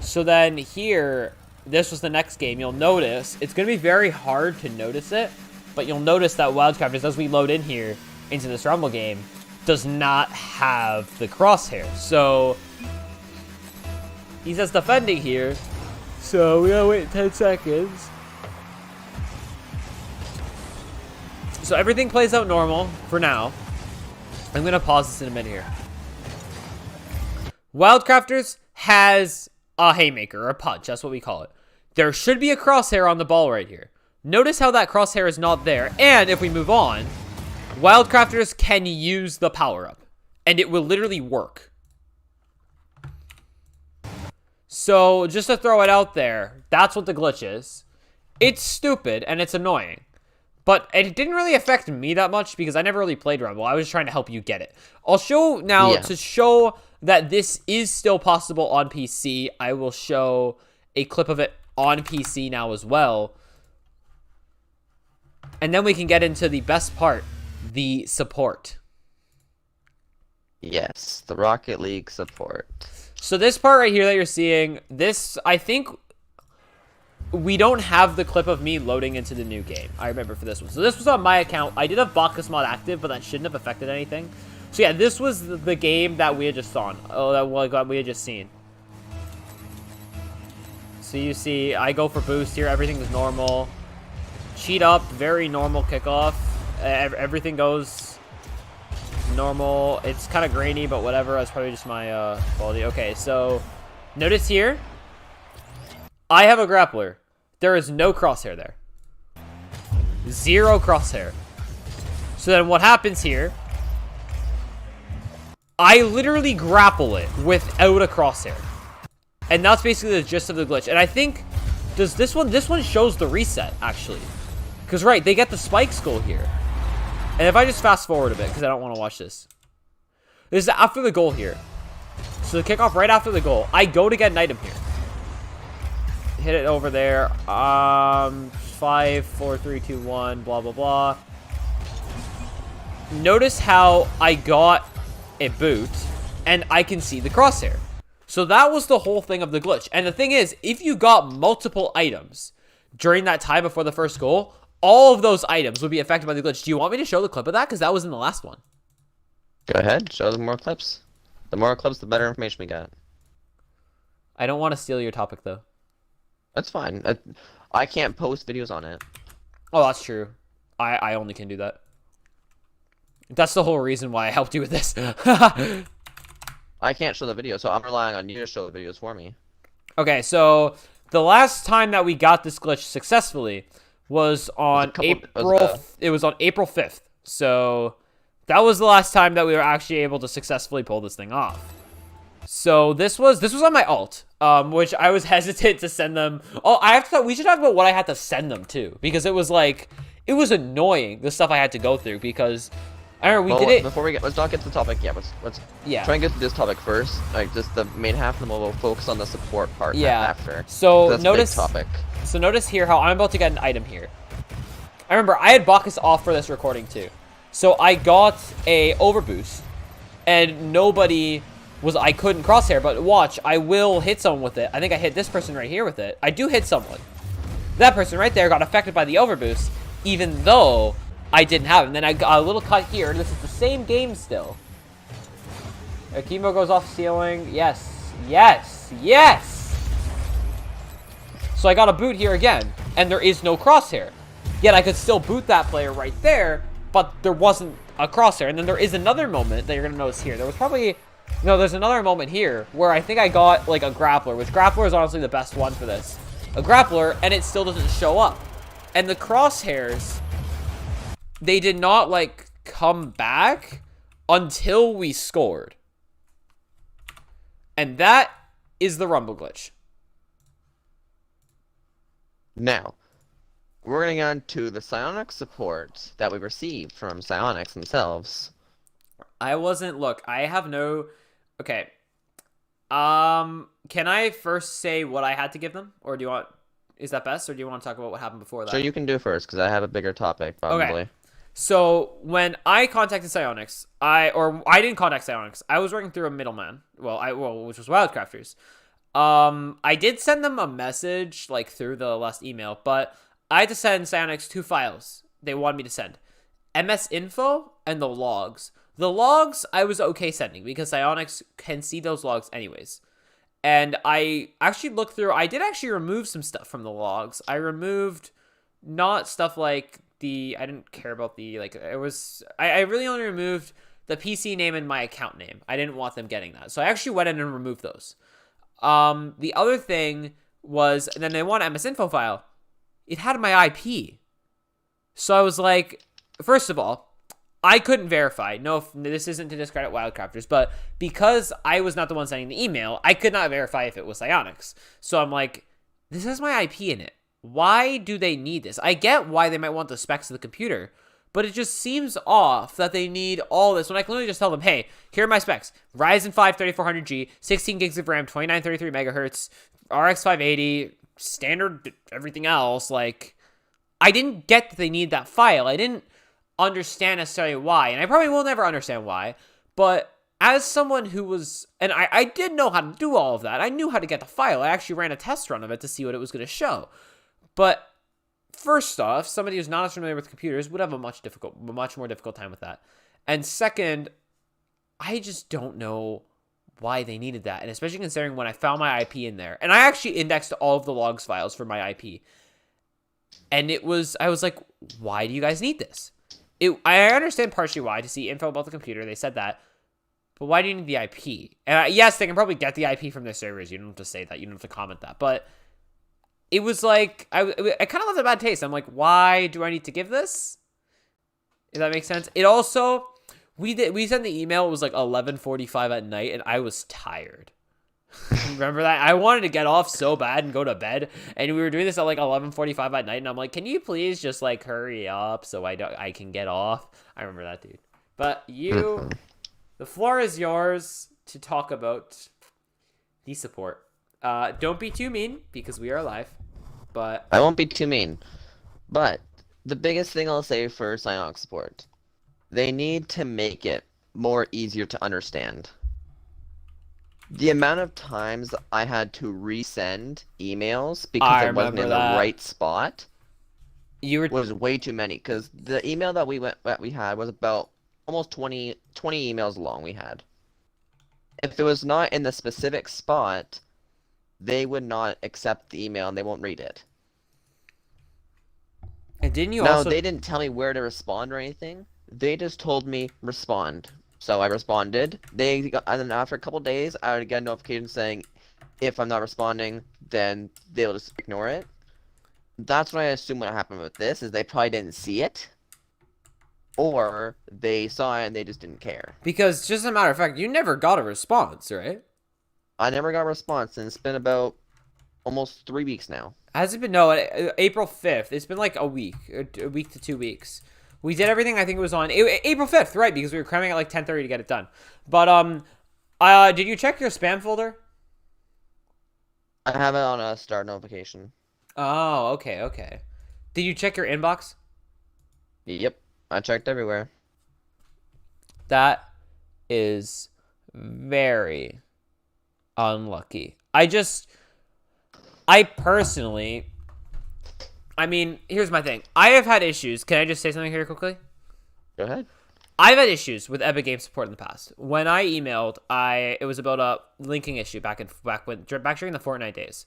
So then here, this was the next game. You'll notice, it's going to be very hard to notice it, but you'll notice that Wildcrafters, as we load in here into this Rumble game, does not have the crosshair. So he says defending here. So we gotta wait 10 seconds. So everything plays out normal for now. I'm going to pause this in a minute here. Wildcrafters has a haymaker, or a punch. That's what we call it. There should be a crosshair on the ball right here. Notice how that crosshair is not there. And if we move on, Wildcrafters can use the power-up. And it will literally work. So, just to throw it out there, that's what the glitch is. It's stupid, and it's annoying. But it didn't really affect me that much because I never really played Rumble. I was just trying to help you get it. I'll show now, to show that this is still possible on PC, I will show a clip of it on PC now as well. And then we can get into the best part, the support. Yes, the Rocket League support. So this part right here that you're seeing, this, I think, we don't have the clip of me loading into the new game. I remember for this one. So this was on my account. I did have Bacchus mod active, but that shouldn't have affected anything. So yeah, this was the game that we had just saw. Oh, that we had just seen. So you see, I go for boost here. Everything is normal. Cheat up, very normal kickoff. Everything goes normal. It's kind of grainy, but whatever. That's probably just my quality. Okay, so notice here, I have a grappler. There is no crosshair there. Zero crosshair. So then what happens here, I literally grapple it without a crosshair. And that's basically the gist of the glitch. And I think, this one shows the reset, actually. Because, right, they get the spike skull here. And if I just fast forward a bit, because I don't want to watch this. This is after the goal here. So the kickoff right after the goal. I go to get an item here. Hit it over there. 5, 4, 3, 2, 1, blah, blah, blah. Notice how I got a boot, and I can see the crosshair. So that was the whole thing of the glitch. And the thing is, if you got multiple items during that time before the first goal, all of those items would be affected by the glitch. Do you want me to show the clip of that? Because that was in the last one. Go ahead, show them more clips. The more clips, the better information we got. I don't want to steal your topic, though. That's fine. I can't post videos on it. Oh, that's true. I only can do that. That's the whole reason why I helped you with this. I can't show the video, so I'm relying on you to show the videos for me. Okay, so the last time that we got this glitch successfully was on it was on April 5th. So that was the last time that we were actually able to successfully pull this thing off. So this was on my alt, which I was hesitant to send them. Oh, we should talk about what I had to send them to, because it was annoying, the stuff I had to go through, because I remember did it. Before let's not get to the topic. Yeah, let's try and get to this topic first. Like just the main half, and then we'll focus on the support part after. So that's notice a big topic. So notice here how I'm about to get an item here. I remember I had Bacchus off for this recording too. So I got a overboost, and I couldn't crosshair, but watch, I will hit someone with it. I think I hit this person right here with it. I do hit someone. That person right there got affected by the overboost, even though I didn't have it. And then I got a little cut here. This is the same game still. Akimo goes off ceiling. Yes. Yes. Yes. So I got a boot here again, and there is no crosshair. Yet I could still boot that player right there, but there wasn't a crosshair. And then there is another moment that you're going to notice here. There's another moment here where I think I got like a grappler, which grappler is honestly the best one for this. A grappler, and it still doesn't show up. And the crosshairs, they did not like come back until we scored. And that is the Rumble glitch. Now, we're getting on to the Psionics support that we received from Psionics themselves. Okay. Can I first say what I had to give them? Or is that best? Or do you want to talk about what happened before that? Sure, you can do first, because I have a bigger topic, probably. Okay. So, when I contacted Psionics, I didn't contact Psionics. I was working through a middleman. Which was Wildcrafters. I did send them a message, like, through the last email, but I had to send Psionics 2 files they wanted me to send. MS info and the logs. The logs I was okay sending because Psionics can see those logs anyways. And I actually looked through, I did actually remove some stuff from the logs. I removed not stuff like I didn't care about I really only removed the PC name and my account name. I didn't want them getting that. So I actually went in and removed those. The other thing was, and then they want MS info file. It had my IP. So I was like, first of all, I couldn't verify. No, this isn't to discredit Wildcrafters, but because I was not the one sending the email, I could not verify if it was Psyonix. So I'm like, this has my IP in it. Why do they need this? I get why they might want the specs of the computer, but it just seems off that they need all this when I can literally just tell them, hey, here are my specs. Ryzen 5 3400G, 16 gigs of RAM, 2933 megahertz, RX 580, standard everything else. Like, I didn't get that they need that file. I didn't understand necessarily why, and I probably will never understand why, but as someone who was, and I did know how to do all of that. I knew how to get the file. I actually ran a test run of it to see what it was going to show. But first off, somebody who's not as familiar with computers would have a much more difficult time with that. And second, I just don't know why they needed that. And especially considering when I found my IP in there, and I actually indexed all of the logs files for my IP. And I was like, why do you guys need this? I understand partially why, to see info about the computer. They said that. But why do you need the IP? And yes, they can probably get the IP from their servers. You don't have to say that. You don't have to comment that. But it was like, I kind of left a bad taste. I'm like, why do I need to give this? If that makes sense. It also, we sent the email. It was like 11:45 at night, and I was tired. Remember that? I wanted to get off so bad and go to bed, and we were doing this at like 11:45 at night, and I'm like, can you please just like hurry up so I can get off? I remember that, dude. But the floor is yours to talk about the support. Don't be too mean because we are live, but I won't be too mean. But the biggest thing I'll say for Psyonix support, they need to make it more easier to understand. The amount of times I had to resend emails because it wasn't in the right spot was way too many. Because the email that we had was about almost 20 emails long. We had. If it was not in the specific spot, they would not accept the email and they won't read it. And didn't you also? No, they didn't tell me where to respond or anything. They just told me respond. So I responded. And then after a couple days, I would get a notification saying, if I'm not responding, then they'll just ignore it. That's what I assume what happened with this, is they probably didn't see it. Or they saw it and they just didn't care. Because, just as a matter of fact, you never got a response, right? I never got a response, and it's been about almost 3 weeks now. Has it been? No, April 5th. It's been like a week to 2 weeks. We did everything. I think it was on April 5th, right? Because we were cramming at like 10:30 to get it done. But did you check your spam folder? I have it on a start notification. Oh, okay. Did you check your inbox? Yep, I checked everywhere. That is very unlucky. I personally, I mean, here's my thing. I have had issues. Can I just say something here quickly? Go ahead. I've had issues with Epic Game Support in the past. When I emailed, it was about a linking issue back during the Fortnite days.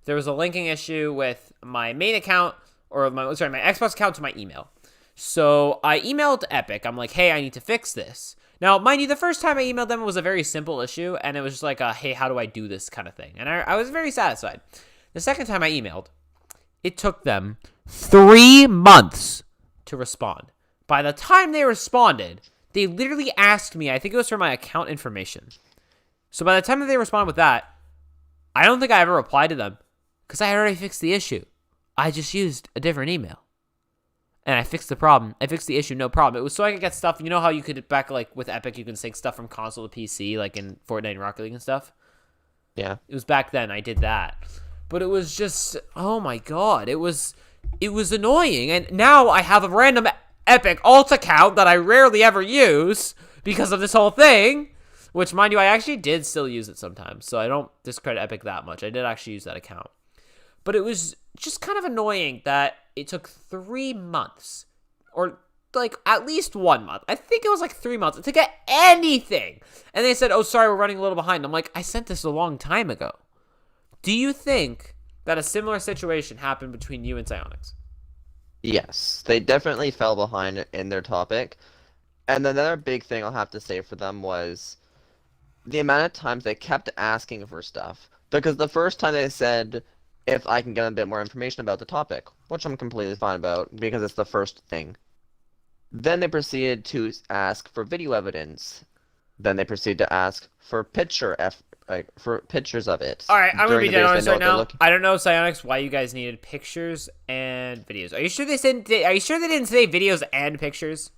There was a linking issue with my main account, or my Xbox account to my email. So I emailed Epic. I'm like, hey, I need to fix this. Now, mind you, the first time I emailed them, it was a very simple issue, and it was just like a, hey, how do I do this kind of thing? And I was very satisfied. The second time I emailed, it took them 3 months to respond. By the time they responded, they literally asked me, I think it was for my account information. So by the time that they responded with that, I don't think I ever replied to them because I already fixed the issue. I just used a different email. And I fixed the problem. I fixed the issue, no problem. It was so I could get stuff. You know how you could, back like with Epic, you can sync stuff from console to PC, like in Fortnite and Rocket League and stuff? Yeah. It was back then. I did that. But it was just, oh my god. It was annoying. And now I have a random Epic alt account that I rarely ever use because of this whole thing. Which, mind you, I actually did still use it sometimes. So I don't discredit Epic that much. I did actually use that account. But it was just kind of annoying that it took 3 months, or like at least 1 month. I think it was like 3 months to get anything. And they said, oh, sorry, we're running a little behind. I'm like, I sent this a long time ago. Do you think that a similar situation happened between you and Psyonix? Yes, they definitely fell behind in their topic. And then another big thing I'll have to say for them was the amount of times they kept asking for stuff. Because the first time they said, if I can get a bit more information about the topic, which I'm completely fine about because it's the first thing. Then they proceeded to ask for video evidence. Then they proceeded to ask for for pictures of it. All right, I'm gonna during be the dead videos honest they know right what they're now. looking- I don't know, Psyonix, why you guys needed pictures and videos. Are you sure they said? Are you sure they didn't say videos and pictures?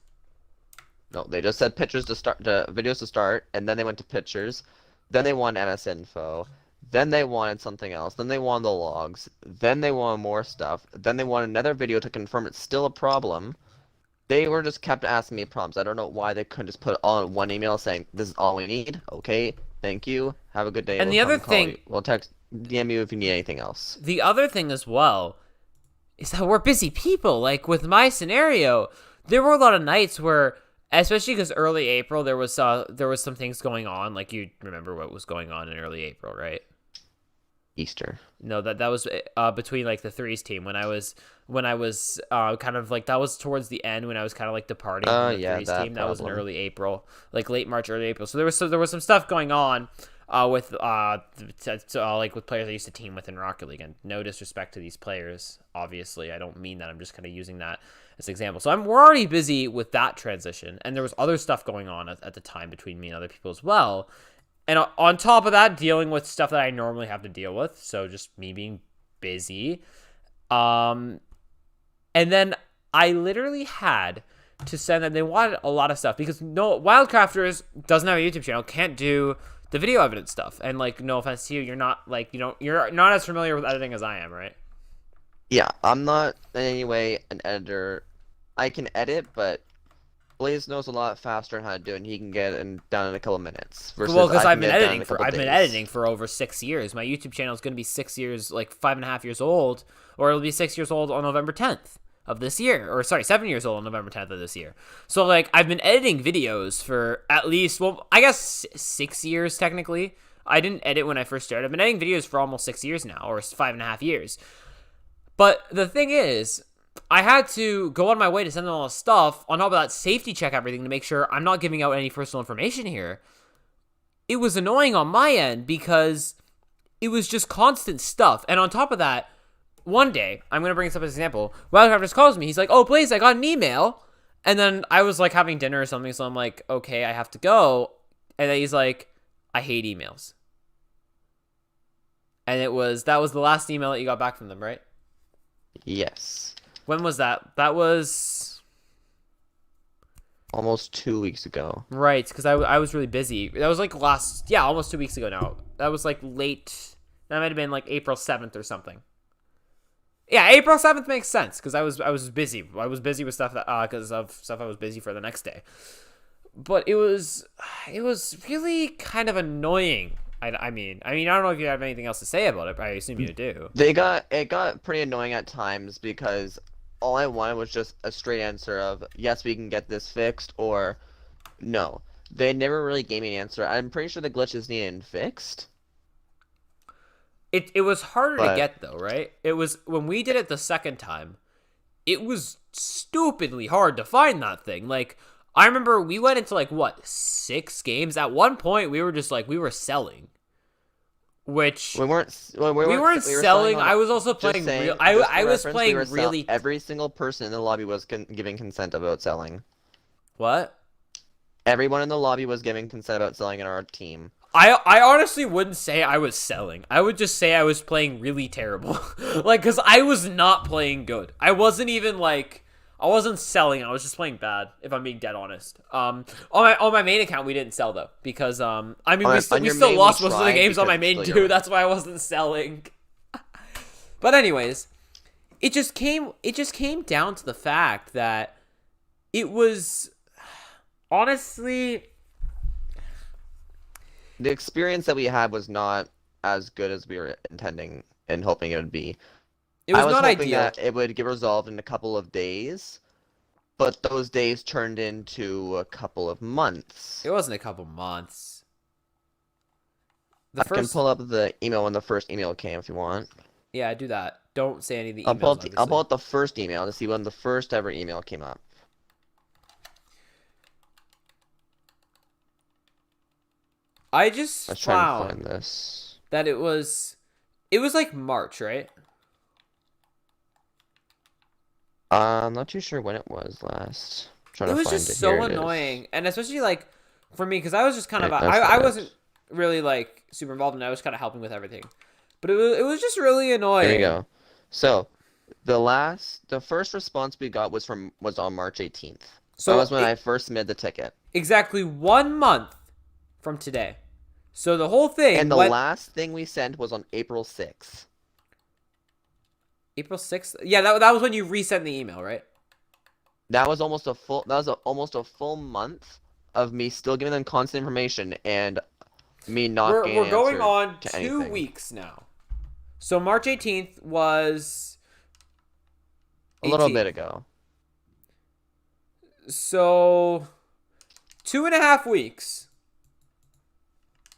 No, they just said pictures to start, videos to start, and then they went to pictures. Then they wanted MS info. Then they wanted something else. Then they wanted the logs. Then they wanted more stuff. Then they wanted another video to confirm it's still a problem. They were just kept asking me problems. I don't know why they couldn't just put it all in one email saying, this is all we need. Okay, thank you. Have a good day. And We'll the come other call thing- you. We'll text, DM you if you need anything else. The other thing as well is that we're busy people. Like with my scenario, there were a lot of nights where, especially because early April, there was some things going on. Like you remember what was going on in early April, right? Easter. No, that was between like the threes team when I was kind of like that was towards the end when I was kind of like departing from the Yeah, threes that team. That was in problem. early April, like late March, early April. So there was some stuff going on with like with players I used to team with in Rocket League. And no disrespect to these players, obviously, I don't mean that. I'm just kind of using that as an example. So we're already busy with that transition, and there was other stuff going on at the time between me and other people as well. And on top of that, dealing with stuff that I normally have to deal with. So just me being busy. And then I literally had to send them. They wanted a lot of stuff because Wildcrafters doesn't have a YouTube channel, can't do the video evidence stuff. And like, no offense to you, you're not as familiar with editing as I am, right? Yeah, I'm not in any way an editor. I can edit, but Blaze knows a lot faster how to do it, and he can get it done in a couple of minutes. Well, because I I've can been get it done in editing a couple I've been days. editing for over 6 years. My YouTube channel is going to be 6 years, like 5.5 years old, or it'll be 6 years old on November 10th of this year, or sorry, 7 years old on November 10th of this year. So like I've been editing videos for at least, well, I guess 6 years technically. I didn't edit when I first started. I've been editing videos for almost 6 years now, or 5.5 years. But the thing is, I had to go on my way to send them all this stuff, on top of that, safety check everything to make sure I'm not giving out any personal information here. It was annoying on my end because it was just constant stuff. And on top of that, one day, I'm going to bring this up as an example, Wildcrafters calls me. He's like, oh, Blaze, I got an email. And then I was like having dinner or something, so I'm like, okay, I have to go. And then he's like, I hate emails. And that was the last email that you got back from them, right? Yes. When was that? That was Almost 2 weeks ago. right, because I was really busy. That was like almost 2 weeks ago now. That was like late. That might have been like April 7th or something. Yeah, April 7th makes sense because I was busy. I was busy with stuff that because of stuff I was busy for the next day. But it was really kind of annoying. I mean, I don't know if you have anything else to say about it, but I assume you do. It got pretty annoying at times because all I wanted was just a straight answer of yes, we can get this fixed, or no. They never really gave me an answer. I'm pretty sure the glitch is needed fixed. It was harder to But- get though, right? It was when we did it the second time. It was stupidly hard to find that thing. Like I remember we went into like 6 games. At one point we were just like we were selling, which We weren't selling. selling I was also just playing saying, real. just I for was reference, playing we were really. every single person in the lobby was giving consent about selling. What? Everyone in the lobby was giving consent about selling in our team. I honestly wouldn't say I was selling. I would just say I was playing really terrible. Like, because I was not playing good. I wasn't even like, I wasn't selling. I was just playing bad, if I'm being dead honest. On my main account, we didn't sell though, because I mean, we still main, lost we most of the tried games on my because main still too. you're- That's why I wasn't selling. But anyways, it just came down to the fact that it was honestly. The experience that we had was not as good as we were intending and hoping it would be. It was I was not hoping ideal. that it would get resolved in a couple of days, but those days turned into a couple of months. It wasn't a couple months. I can pull up the email when the first email came if you want. Yeah, do that. Don't say any of the I'll emails. pull Obviously. up the first email to see when the first ever email came up. I just Let's try to found find this. that it was like March, right? I'm not too sure when it was last. I'm trying It to was find just it. Here so it is. annoying, and especially like for me because I was just kind of Wait, that's not I it. wasn't really like super involved, and I was kind of helping with everything, but it was just really Here we annoying. go. So, the first response we got was on March 18th. That So was when I first submitted the ticket. exactly 1 month from today. So the whole thing And the went last thing we sent was on April 6th. April 6th. Yeah, that was when you resent the email, right? That was almost a full month of me still giving them constant information and me not getting We're an going answer on to 2 anything. weeks now. So March 18th was A little 18th. bit ago. So 2.5 weeks.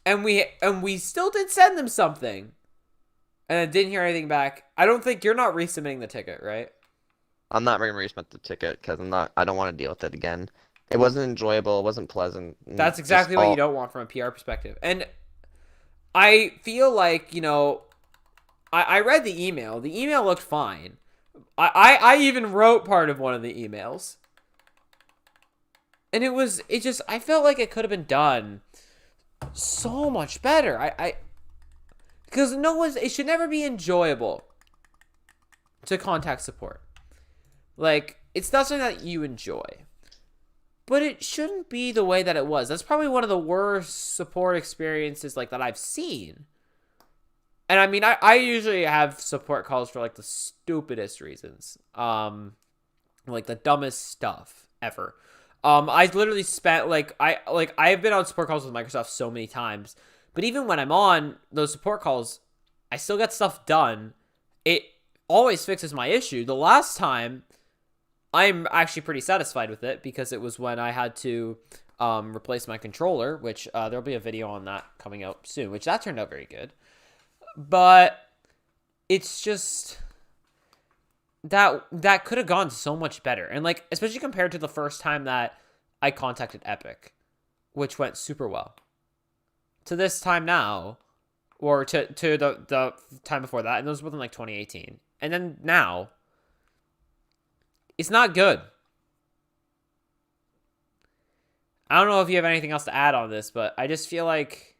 And we still did send them something. And I didn't hear anything back. I don't think you're not resubmitting the ticket, right? I'm not going to resubmit the ticket because I don't want to deal with it again. It wasn't enjoyable. It wasn't pleasant. That's exactly what you don't want from a PR perspective. And I feel like, I read the email. The email looked fine. I even wrote part of one of the emails. And I felt like it could have been done so much better. Because it should never be enjoyable to contact support. Like, it's not something that you enjoy. But it shouldn't be the way that it was. That's probably one of the worst support experiences like that I've seen. And I mean, I usually have support calls for like the stupidest reasons. Like the dumbest stuff ever. I literally spent I've been on support calls with Microsoft so many times, but even when I'm on those support calls, I still get stuff done. It always fixes my issue. The last time, I'm actually pretty satisfied with it because it was when I had to replace my controller, which there'll be a video on that coming out soon, which that turned out very good. But it's just that could have gone so much better. And like, especially compared to the first time that I contacted Epic, which went super well. To this time now, or to the time before that, and those were within like 2018. And then now, it's not good. I don't know if you have anything else to add on this, but I just feel like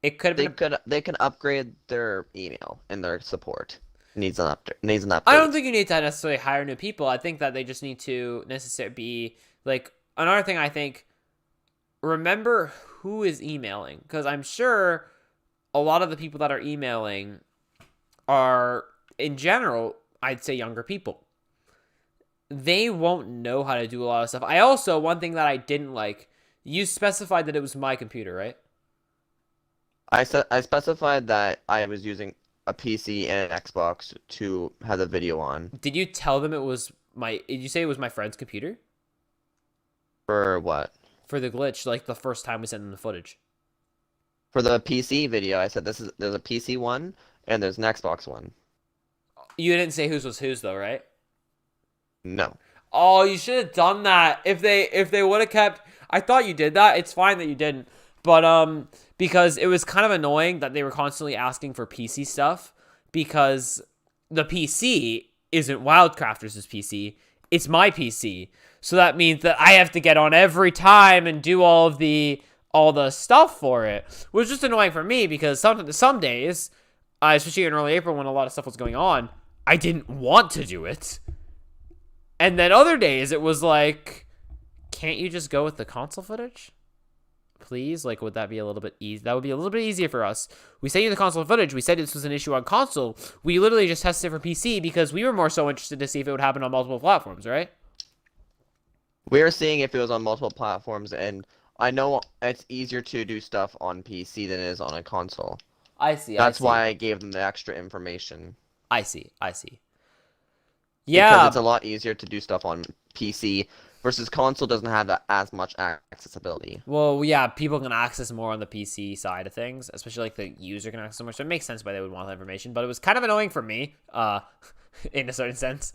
it could have been. They can upgrade their email and their support. Needs an update. I don't think you need to necessarily hire new people. I think that they just need to necessarily be like another thing. I think remember who is emailing, because I'm sure a lot of the people that are emailing are, in general, I'd say younger people. They won't know how to do a lot of stuff. I also, one thing that I didn't like, you specified that it was my computer, right? I specified that I was using a PC and an Xbox to have the video on. Did you tell them did you say it was my friend's computer? For what? For the glitch, like the first time we sent them the footage. For the PC video, I said there's a PC one and there's an Xbox one. You didn't say whose was whose though, right? No. Oh, you should have done that. If they would have kept, I thought you did that. It's fine that you didn't. But because it was kind of annoying that they were constantly asking for PC stuff, because the PC isn't Wildcrafters' PC, it's my PC. So that means that I have to get on every time and do all the stuff for it, which was just annoying for me because some days, especially in early April when a lot of stuff was going on, I didn't want to do it. And then other days it was like, can't you just go with the console footage? Please? Like, would that be a little bit easy? That would be a little bit easier for us. We sent you the console footage. We said this was an issue on console. We literally just tested it for PC because we were more so interested to see if it would happen on multiple platforms, right? We were seeing if it was on multiple platforms, and I know it's easier to do stuff on PC than it is on a console. I see. That's why I gave them the extra information. I see. Yeah. Because Yeah. it's a lot easier to do stuff on PC versus console doesn't have as much accessibility. Well, yeah, people can access more on the PC side of things, especially like the user can access so much. So it makes sense why they would want that information, but it was kind of annoying for me, in a certain sense.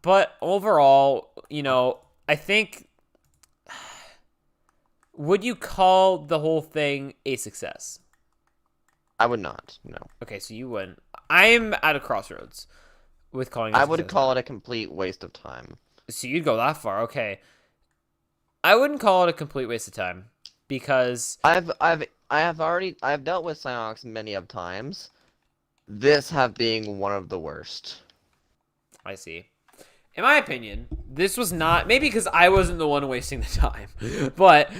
But overall, I think Would you call the whole thing a success? I would not. No. Okay, so you wouldn't. I'm at a crossroads with calling it a I success. would call it a complete waste of time. So you'd go that far, okay. I wouldn't call it a complete waste of time because I have dealt with Psyonix many of times. This have being one of the worst. I see. In my opinion, this was not, maybe because I wasn't the one wasting the time, but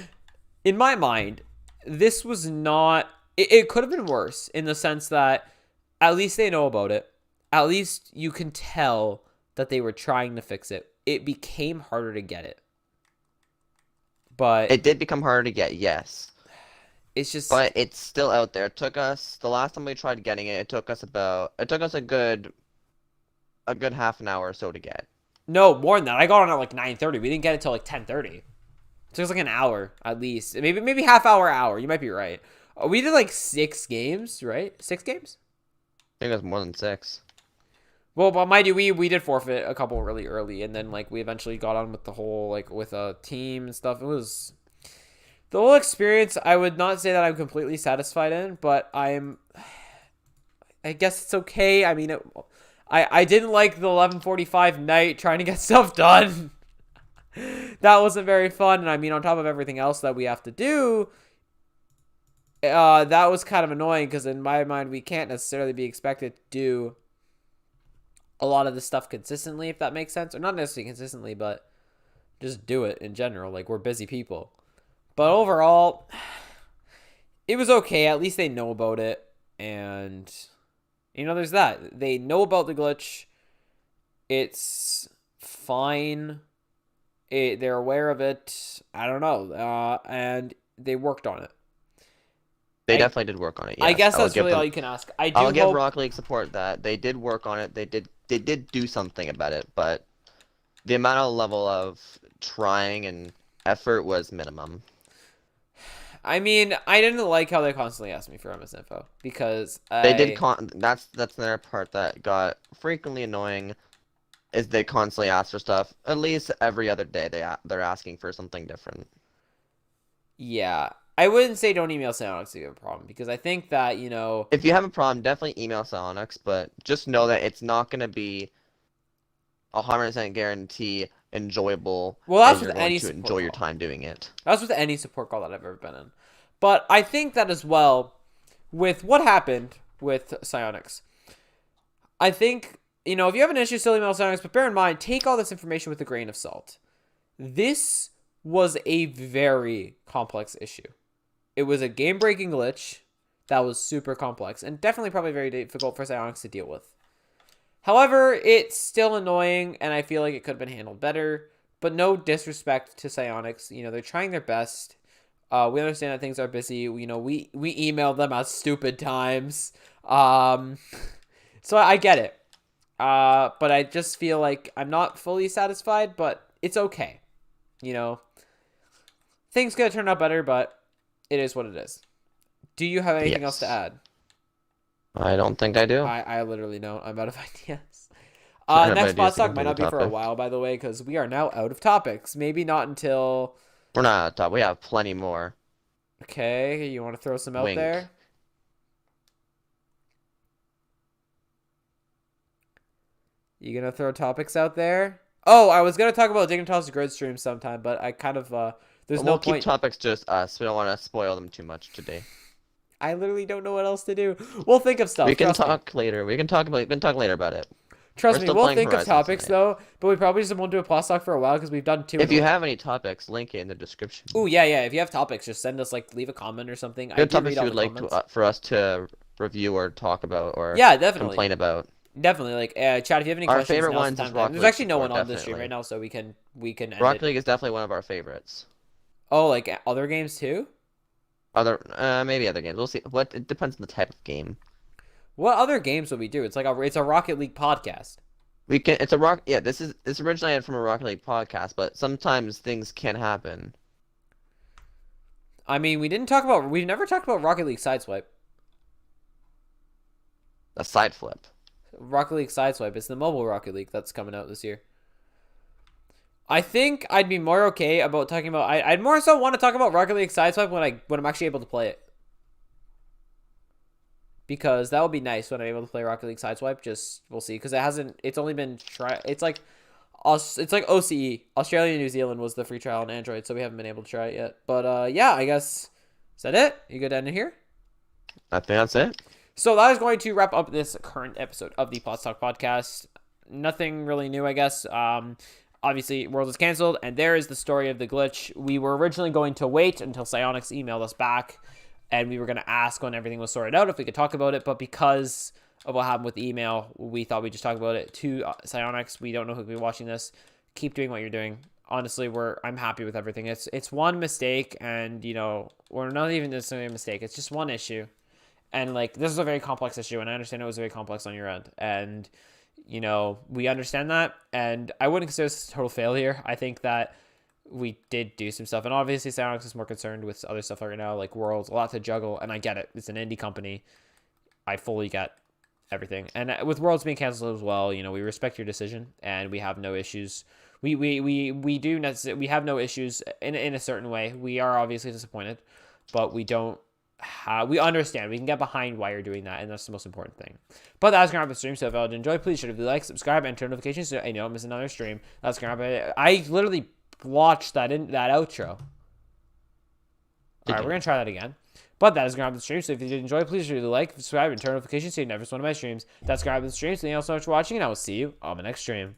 in my mind, this was not, it could have been worse in the sense that at least they know about it. At least you can tell that they were trying to fix it. It became harder to get it. But It did become harder to get, yes. it's just, But it's still out there. It took us, the last time we tried getting it, it took us a good half an hour or so to get. no, more than that. I got on at like 9:30. We didn't get it till like 10:30. It took us like an hour at least. Maybe half hour. You might be right. We did like 6 games, right? 6 games? I think it was more than 6. Well, but mind you, we did forfeit a couple really early, and then like we eventually got on with the whole like with a team and stuff. It was the whole experience. I would not say that I'm completely satisfied in, but I guess it's okay. I mean, I didn't like the 11:45 night trying to get stuff done. That wasn't very fun, and I mean, on top of everything else that we have to do, that was kind of annoying because in my mind, we can't necessarily be expected to do a lot of this stuff consistently, if that makes sense. Or not necessarily consistently, but just do it in general. Like, we're busy people. But overall, it was okay. At least they know about it. And, you know, there's that. They know about the glitch. It's fine. They're aware of it. I don't know. And they worked on it. They definitely did work on it. Yes. I guess that's really all you can ask. I'll give Rocket League support that they did work on it. They did do something about it, but the amount of level of trying and effort was minimum. I mean, I didn't like how they constantly asked me for MS info because They did that's another part that got frequently annoying. Is they constantly ask for stuff. At least every other day they're asking for something different. Yeah. I wouldn't say don't email Psyonix if you have a problem, because I think that, you know... If you have a problem, definitely email Psyonix, but just know that it's not going to be 100% guarantee enjoyable. Well, that's and with you're any going to support enjoy your call. time doing it. That's with any support call that I've ever been in. But I think that as well, with what happened with Psyonix, I think, you know, if you have an issue, still email Psyonix, but bear in mind, take all this information with a grain of salt. This was a very complex issue. It was a game-breaking glitch that was super complex and definitely probably very difficult for Psyonix to deal with. However, it's still annoying, and I feel like it could have been handled better. But no disrespect to Psyonix. You know, they're trying their best. We understand that things are busy. You know, we emailed them at stupid times. So I get it. But I just feel like I'm not fully satisfied, but it's okay. You know, things could have turned out better, but it is what it is. Do you have anything else to add? I don't think I do. I literally don't. I'm out of ideas. Out of Next ideas to PlatsTalk might not be complete for a topic. while, by the way, because we are now out of topics. Maybe not until... We're not at the top. We have plenty more. Okay, you want to throw some out Wink. there? You gonna throw topics out there? Oh, I was gonna talk about Dignitas Grid stream sometime, but I kind of there's no We'll point. keep topics just us. We don't want to spoil them too much today. I literally don't know what else to do. We'll think of stuff. We can trust me. talk later. We can talk later about it. Trust We're me, still we'll playing think of Horizon topics tonight. though, but we probably just won't do a PlatsTalk for a while because we've done 2. If you have any topics, link it in the description. Oh yeah. If you have topics, just send us leave a comment or something. Good topics you would like to, for us to review or talk about or definitely complain about. Definitely, Chad, if you have any Our questions, favorite now's ones the is time. Rocket There's League actually no one support, on this stream definitely. right now, so we can end Rocket it. League is definitely one of our favorites. Oh, like other games too? Other maybe other games. We'll see. It depends on the type of game. What other games would we do? It's a Rocket League podcast. We can. This originated from a Rocket League podcast, but sometimes things can happen. I mean, we never talked about Rocket League Sideswipe. A side flip. Rocket League Sideswipe. It's the mobile Rocket League that's coming out this year. I think I'd be more okay about talking about. I'd more so want to talk about Rocket League Sideswipe when I'm actually able to play it, because that would be nice when I'm able to play Rocket League Sideswipe. Just we'll see, because it hasn't. It's only been try. It's like OCE. Australia and New Zealand was the free trial on Android, so we haven't been able to try it yet. But yeah, I guess is that it? You good to end it here? I think that's it. So that is going to wrap up this current episode of the PlatsTalk podcast. Nothing really new, I guess. Obviously, Worlds is canceled, and there is the story of the glitch. We were originally going to wait until Psyonix emailed us back, and we were going to ask when everything was sorted out if we could talk about it, but because of what happened with the email, we thought we'd just talk about it to Psyonix. We don't know who could be watching this. Keep doing what you're doing. Honestly, I'm happy with everything. It's one mistake, and, you know, we're not even necessarily a mistake. It's just one issue. And, like, this is a very complex issue, and I understand it was very complex on your end. And, you know, we understand that, and I wouldn't consider this a total failure. I think that we did do some stuff, and obviously Psyonix is more concerned with other stuff right now, like Worlds, a lot to juggle, and I get it. It's an indie company. I fully get everything. And with Worlds being canceled as well, you know, we respect your decision, and we have no issues. We have no issues in a certain way. We are obviously disappointed, but we don't. We understand. We can get behind why you're doing that, and that's the most important thing. But that's gonna wrap the stream. So if you enjoyed, please share, like, subscribe, and turn notifications so I don't miss another stream. That's gonna wrap it. I literally watched that outro. All right, we're gonna try that again. But that is gonna wrap the stream. So if you did enjoy, please share, like, subscribe, and turn notifications so you never miss one of my streams. That's gonna wrap the stream. So thank you all so much for watching, and I will see you on the next stream.